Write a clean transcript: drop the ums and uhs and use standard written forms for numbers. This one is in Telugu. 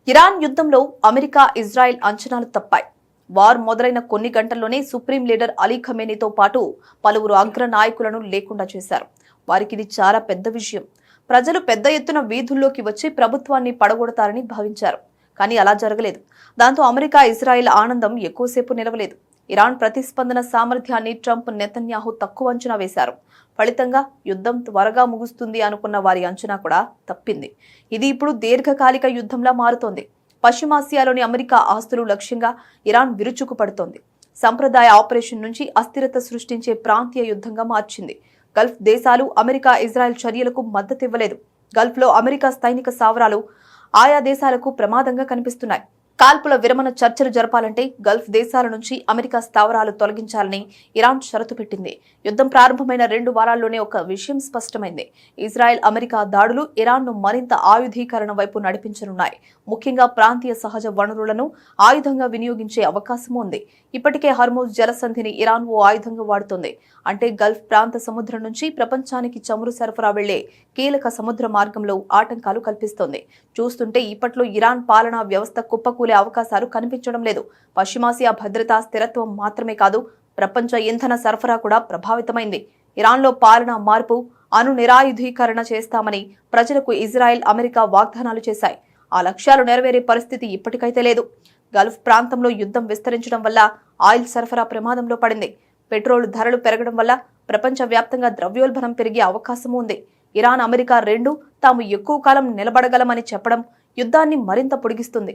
ఇరాన్ యుద్ధంలో అమెరికా ఇజ్రాయెల్ అంచనాలు తప్పాయి. వార్ మొదలైన కొన్ని గంటల్లోనే సుప్రీం లీడర్ అలీ ఖమేనీతో పాటు పలువురు అగ్ర నాయకులను లేకుండా చేశారు. వారికి ఇది చాలా పెద్ద విషయం. ప్రజలు పెద్ద ఎత్తున వీధుల్లోకి వచ్చి ప్రభుత్వాన్ని పడగొడతారని భావించారు. కానీ అలా జరగలేదు. దాంతో అమెరికా ఇజ్రాయెల్ ఆనందం ఎక్కువసేపు నిలవలేదు. ఇరాన్ ప్రతిస్పందన సామర్థ్యాన్ని ట్రంప్, నెతన్యాహు తక్కువ అంచనా వేశారు. ఫలితంగా యుద్ధం త్వరగా ముగుస్తుంది అనుకున్న వారి అంచనా కూడా తప్పింది. ఇది ఇప్పుడు దీర్ఘకాలిక యుద్ధంలా మారుతోంది. పశ్చిమాసియాలోని అమెరికా ఆస్తులు లక్ష్యంగా ఇరాన్ విరుచుకుపడుతోంది. సంప్రదాయ ఆపరేషన్ నుంచి అస్థిరత సృష్టించే ప్రాంతీయ యుద్ధంగా మార్చింది. గల్ఫ్ దేశాలు అమెరికా ఇజ్రాయెల్ చర్యలకు మద్దతివ్వలేదు. గల్ఫ్లో అమెరికా సైనిక స్థావరాలు ఆయా దేశాలకు ప్రమాదంగా కనిపిస్తున్నాయి. కాల్పుల విరమణ చర్చలు జరపాలంటే గల్ఫ్ దేశాల నుంచి అమెరికా స్థావరాలు తొలగించాలని ఇరాన్ షరతు పెట్టింది. యుద్ధం ప్రారంభమైన 2 వారాల్లోనే ఒక విషయం స్పష్టమైంది. ఇజ్రాయెల్ అమెరికా దాడులు ఇరాన్ను మరింత ఆయుధీకరణ వైపు నడిపించనున్నాయి. ముఖ్యంగా ప్రాంతీయ సహజ వనరులను ఆయుధంగా వినియోగించే అవకాశం ఉంది. ఇప్పటికే హర్మోజ్ జలసంధిని ఇరాన్ ఓ ఆయుధంగా వాడుతోంది. అంటే గల్ఫ్ ప్రాంత సముద్రం నుంచి ప్రపంచానికి చమురు సరఫరా వెళ్లే కీలక సముద్ర మార్గంలో ఆటంకాలు కల్పిస్తోంది. చూస్తుంటే ఇప్పట్లో ఇరాన్ పాలనా వ్యవస్థ కుప్పకూలే అవకాశాలు కనిపించడం లేదు. పశ్చిమాసియా భద్రతా స్థిరత్వం మాత్రమే కాదు, ప్రపంచ ఇంధన సరఫరా కూడా ప్రభావితమైంది. ఇరాన్లో పాలనా మార్పు, అణు నిరాయుధీకరణ చేస్తామని ప్రజలకు ఇజ్రాయెల్, అమెరికా వాగ్దానాలు చేశాయి. ఆ లక్ష్యాలు నెరవేరే పరిస్థితి ఇప్పటికైతే లేదు. గల్ఫ్ ప్రాంతంలో యుద్ధం విస్తరించడం వల్ల ఆయిల్ సరఫరా ప్రమాదంలో పడింది. పెట్రోల్ ధరలు పెరగడం వల్ల ప్రపంచ వ్యాప్తంగా ద్రవ్యోల్బణం పెరిగే అవకాశం ఉంది. ఇరాన్, అమెరికా రెండూ తాము ఎక్కువ కాలం నిలబడగలమని చెప్పడం యుద్ధాన్ని మరింత పొడిగిస్తుంది.